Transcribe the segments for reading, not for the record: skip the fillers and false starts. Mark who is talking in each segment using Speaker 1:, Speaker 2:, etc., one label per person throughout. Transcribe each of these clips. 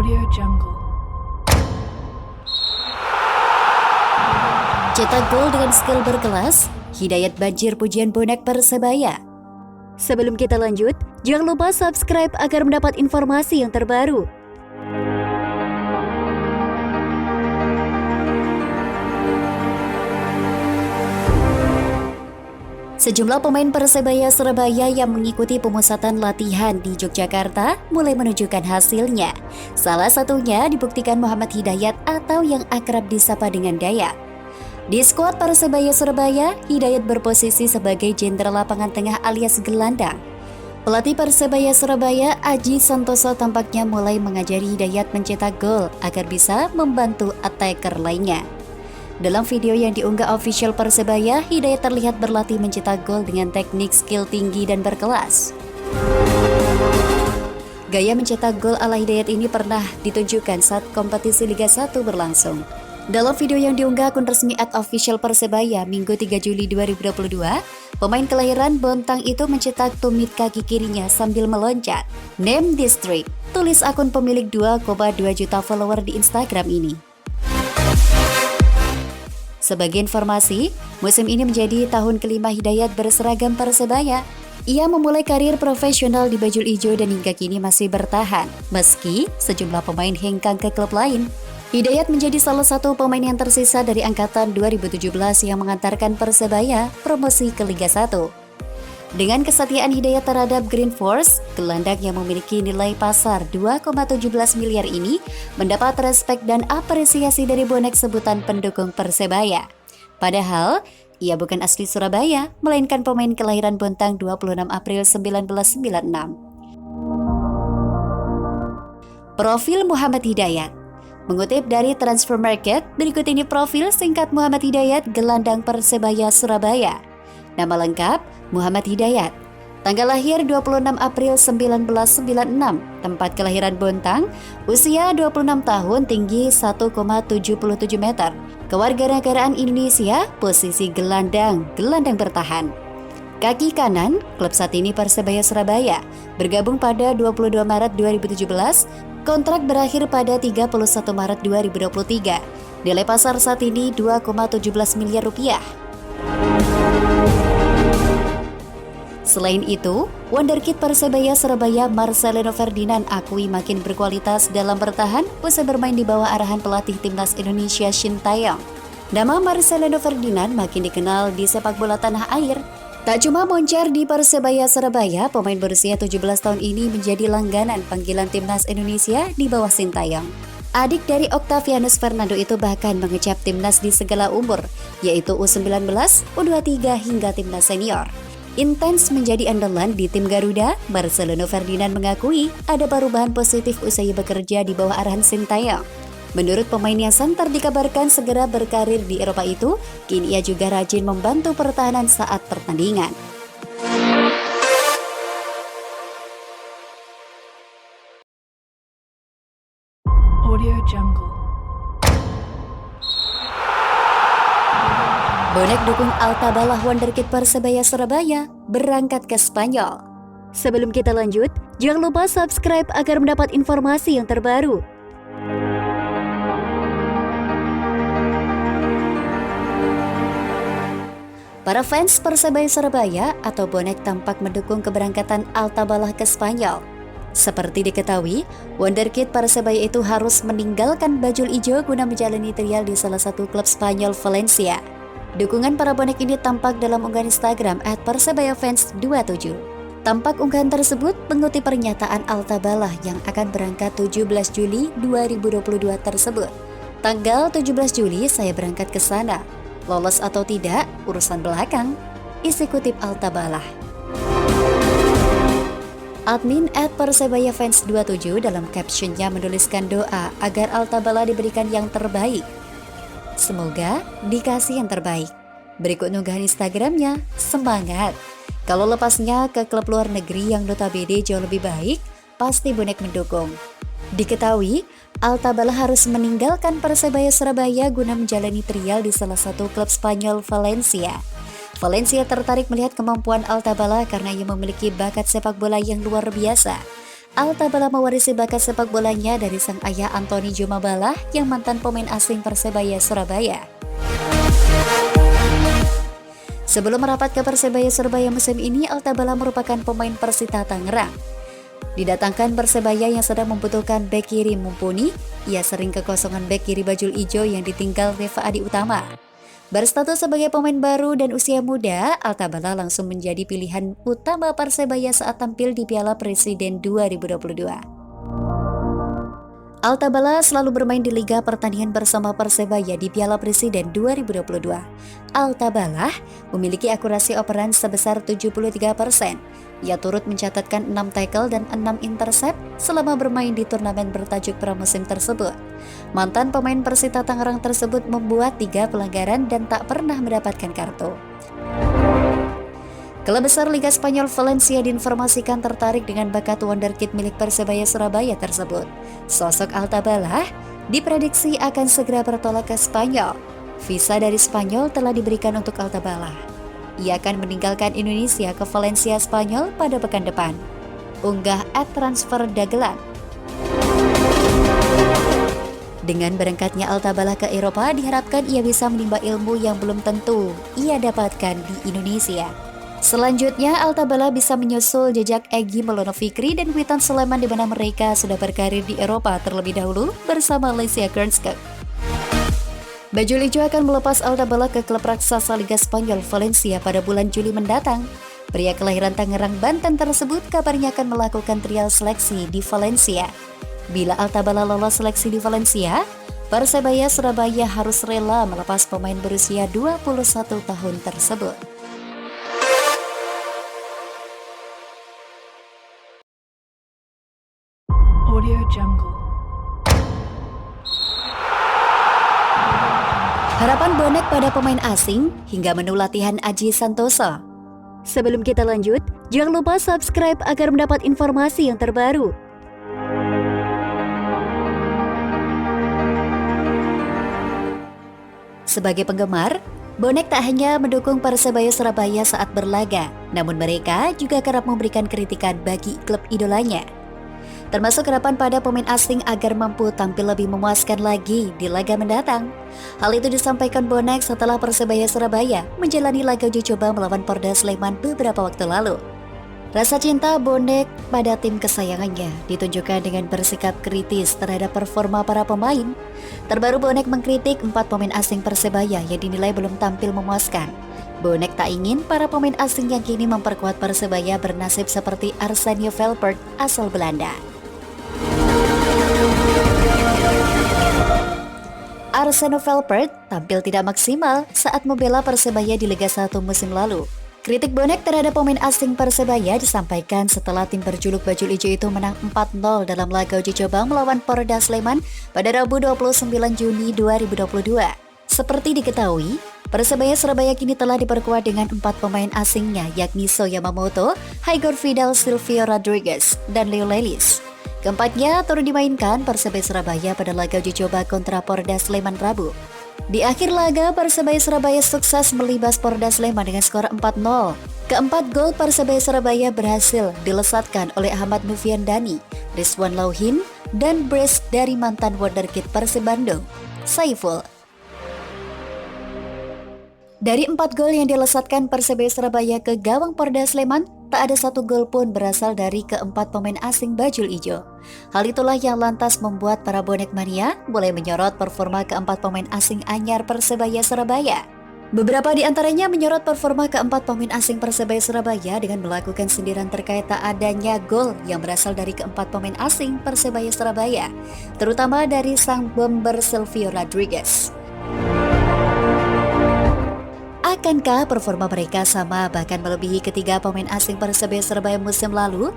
Speaker 1: Audio Jungle.
Speaker 2: Cetak gol dengan skill berkelas, Hidayat banjir pujian bonek Persebaya. Sebelum kita lanjut, jangan lupa subscribe agar mendapat informasi yang terbaru. Sejumlah pemain Persebaya Surabaya yang mengikuti pemusatan latihan di Yogyakarta mulai menunjukkan hasilnya. Salah satunya dibuktikan Muhammad Hidayat atau yang akrab disapa dengan Dayat. Di skuad Persebaya Surabaya, Hidayat berposisi sebagai jenderal lapangan tengah alias gelandang. Pelatih Persebaya Surabaya, Aji Santoso tampaknya mulai mengajari Hidayat mencetak gol agar bisa membantu attacker lainnya. Dalam video yang diunggah official Persebaya, Hidayat terlihat berlatih mencetak gol dengan teknik skill tinggi dan berkelas. Gaya mencetak gol ala Hidayat ini pernah ditunjukkan saat kompetisi Liga 1 berlangsung. Dalam video yang diunggah akun resmi @official Persebaya Minggu 3 Juli 2022, pemain kelahiran Bontang itu mencetak tumit kaki kirinya sambil meloncat. Name District, tulis akun pemilik 2,2 juta follower di Instagram ini. Sebagai informasi, musim ini menjadi tahun kelima Hidayat berseragam Persebaya. Ia memulai karir profesional di Bajul Ijo dan hingga kini masih bertahan, meski sejumlah pemain hengkang ke klub lain. Hidayat menjadi salah satu pemain yang tersisa dari angkatan 2017 yang mengantarkan Persebaya promosi ke Liga 1. Dengan kesetiaan Hidayat terhadap Green Force, gelandang yang memiliki nilai pasar 2,17 miliar ini mendapat respek dan apresiasi dari bonek sebutan pendukung Persebaya. Padahal, ia bukan asli Surabaya, melainkan pemain kelahiran Bontang 26 April 1996. Profil Muhammad Hidayat. Mengutip dari Transfer Market, berikut ini profil singkat Muhammad Hidayat, gelandang Persebaya Surabaya. Nama lengkap, Muhammad Hidayat. Tanggal lahir 26 April 1996, tempat kelahiran Bontang, usia 26 tahun, tinggi 1,77 meter. Kewarganegaraan Indonesia, posisi gelandang bertahan. Kaki kanan, klub saat ini Persebaya Surabaya, bergabung pada 22 Maret 2017, kontrak berakhir pada 31 Maret 2023. Nilai pasar saat ini 2,17 miliar rupiah. Selain itu, wonderkid Persebaya Surabaya Marcelino Ferdinand akui makin berkualitas dalam bertahan usai bermain di bawah arahan pelatih timnas Indonesia Shin Tae-yong. Nama Marcelino Ferdinand makin dikenal di sepak bola tanah air. Tak cuma moncer di Persebaya Surabaya, pemain berusia 17 tahun ini menjadi langganan panggilan timnas Indonesia di bawah Shin Tae-yong. Adik dari Octavianus Fernando itu bahkan mengecap timnas di segala umur, yaitu U19, U23 hingga timnas senior. Intens menjadi andalan di tim Garuda, Marcelino Ferdinand mengakui ada perubahan positif usai bekerja di bawah arahan Shin Tae-yong. Menurut pemain yang santer dikabarkan segera berkarir di Eropa itu, kini ia juga rajin membantu pertahanan saat pertandingan.
Speaker 1: Audio Jungle.
Speaker 2: Bonek dukung Altabalah wonderkid Persebaya Surabaya berangkat ke Spanyol. Sebelum kita lanjut, jangan lupa subscribe agar mendapat informasi yang terbaru. Para fans Persebaya Surabaya atau bonek tampak mendukung keberangkatan Altabalah ke Spanyol. Seperti diketahui, wonderkid Persebaya itu harus meninggalkan Bajul Ijo guna menjalani trial di salah satu klub Spanyol, Valencia. Dukungan para bonek ini tampak dalam unggahan Instagram @persebayafans27. Tampak unggahan tersebut mengutip pernyataan Altabalah yang akan berangkat 17 Juli 2022 tersebut. Tanggal 17 Juli saya berangkat ke sana. Lolos atau tidak, urusan belakang. Isi kutip Altabalah. Admin @persebayafans27 dalam captionnya menuliskan doa agar Altabalah diberikan yang terbaik. Semoga dikasih yang terbaik. Berikut unggahan Instagramnya, semangat. Kalau lepasnya ke klub luar negeri yang notabene jauh lebih baik, pasti bonek mendukung. Diketahui, Altabalah harus meninggalkan Persebaya Surabaya guna menjalani trial di salah satu klub Spanyol, Valencia. Valencia tertarik melihat kemampuan Altabalah karena ia memiliki bakat sepak bola yang luar biasa. Altabala mewarisi bakat sepak bolanya dari sang ayah Anthony Jumabala yang mantan pemain asing Persebaya Surabaya. Sebelum merapat ke Persebaya Surabaya musim ini, Altabala merupakan pemain Persita Tangerang. Didatangkan Persebaya yang sedang membutuhkan bek kiri mumpuni, ia sering kekosongan bek kiri bajul ijo yang ditinggal Reva Adi Utama. Berstatus sebagai pemain baru dan usia muda, Altabala langsung menjadi pilihan utama Persebaya saat tampil di Piala Presiden 2022. Altabala selalu bermain di Liga Pertandingan bersama Persebaya di Piala Presiden 2022. Altabala memiliki akurasi operan sebesar 73%. Ia turut mencatatkan 6 tackle dan 6 intercept selama bermain di turnamen bertajuk pramusim tersebut. Mantan pemain Persita Tangerang tersebut membuat 3 pelanggaran dan tak pernah mendapatkan kartu. Klub besar Liga Spanyol Valencia diinformasikan tertarik dengan bakat wonderkid milik Persebaya Surabaya tersebut. Sosok Altabala diprediksi akan segera bertolak ke Spanyol. Visa dari Spanyol telah diberikan untuk Altabala. Ia akan meninggalkan Indonesia ke Valencia, Spanyol pada pekan depan. Unggah @transferdagelan. Dengan berangkatnya Altabala ke Eropa, diharapkan ia bisa menimba ilmu yang belum tentu ia dapatkan di Indonesia. Selanjutnya, Altabala bisa menyusul jejak Egy Maulana Fikri dan Witan Sulaiman di mana mereka sudah berkarir di Eropa terlebih dahulu bersama Lesia Kernskog. Bajul Ijo akan melepas Altabala ke klub raksasa Liga Spanyol Valencia pada bulan Juli mendatang. Pria kelahiran Tangerang, Banten tersebut kabarnya akan melakukan trial seleksi di Valencia. Bila Altabala lolos seleksi di Valencia, Persebaya Surabaya harus rela melepas pemain berusia 21 tahun tersebut.
Speaker 1: Audio Jungle.
Speaker 2: Harapan bonek pada pemain asing hingga menu latihan Aji Santoso. Sebelum kita lanjut, jangan lupa subscribe agar mendapat informasi yang terbaru. Sebagai penggemar, bonek tak hanya mendukung Persebaya Surabaya saat berlaga, namun mereka juga kerap memberikan kritikan bagi klub idolanya. Termasuk harapan pada pemain asing agar mampu tampil lebih memuaskan lagi di laga mendatang. Hal itu disampaikan bonek setelah Persebaya Surabaya menjalani laga uji coba melawan Porda Sleman beberapa waktu lalu. Rasa cinta bonek pada tim kesayangannya ditunjukkan dengan bersikap kritis terhadap performa para pemain. Terbaru bonek mengkritik 4 pemain asing Persebaya yang dinilai belum tampil memuaskan. Bonek tak ingin para pemain asing yang kini memperkuat Persebaya bernasib seperti Arsenio Velpert asal Belanda. Arsenio Velpert tampil tidak maksimal saat membela Persebaya di Liga 1 musim lalu. Kritik bonek terhadap pemain asing Persebaya disampaikan setelah tim berjuluk Bajul Ijo itu menang 4-0 dalam laga uji coba melawan Porda Sleman pada Rabu 29 Juni 2022. Seperti diketahui, Persebaya Surabaya kini telah diperkuat dengan 4 pemain asingnya yakni So Yamamoto, Haigor Vidal, Silvio Rodriguez, dan Leo Lelis. Keempatnya turut dimainkan Persebaya Surabaya pada laga uji coba kontra Porda Sleman Rabu. Di akhir laga, Persebaya Surabaya sukses melibas Porda Sleman dengan skor 4-0. Keempat gol Persebaya Surabaya berhasil dilesatkan oleh Ahmad Noviandani, Rizwan Lauhin, dan brace dari mantan wonderkid Persib Bandung, Saiful. Dari 4 gol yang dilesatkan Persebaya Surabaya ke gawang Porda Sleman, tak ada 1 gol pun berasal dari keempat pemain asing Bajul Ijo. Hal itulah yang lantas membuat para bonek mania mulai menyorot performa keempat pemain asing anyar Persebaya Surabaya. Beberapa di antaranya menyorot performa keempat pemain asing Persebaya Surabaya dengan melakukan sindiran terkait tak adanya gol yang berasal dari keempat pemain asing Persebaya Surabaya, terutama dari sang bomber Silvio Rodriguez. Akankah performa mereka sama bahkan melebihi ketiga pemain asing Persebaya Surabaya musim lalu?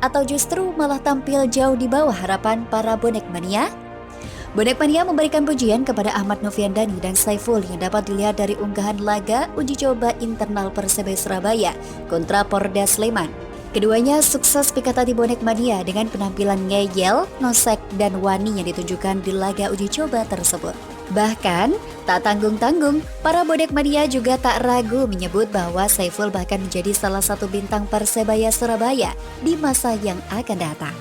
Speaker 2: Atau justru malah tampil jauh di bawah harapan para bonek mania? Bonek mania memberikan pujian kepada Ahmad Noviandani dan Saiful yang dapat dilihat dari unggahan laga uji coba internal Persebaya Surabaya kontra Porda Sleman. Keduanya sukses pikat hati bonek mania dengan penampilan ngeyel, nosek, dan wani yang ditunjukkan di laga uji coba tersebut. Bahkan, tak tanggung-tanggung, para bonek mania juga tak ragu menyebut bahwa Saiful bahkan menjadi salah satu bintang Persebaya Surabaya di masa yang akan datang.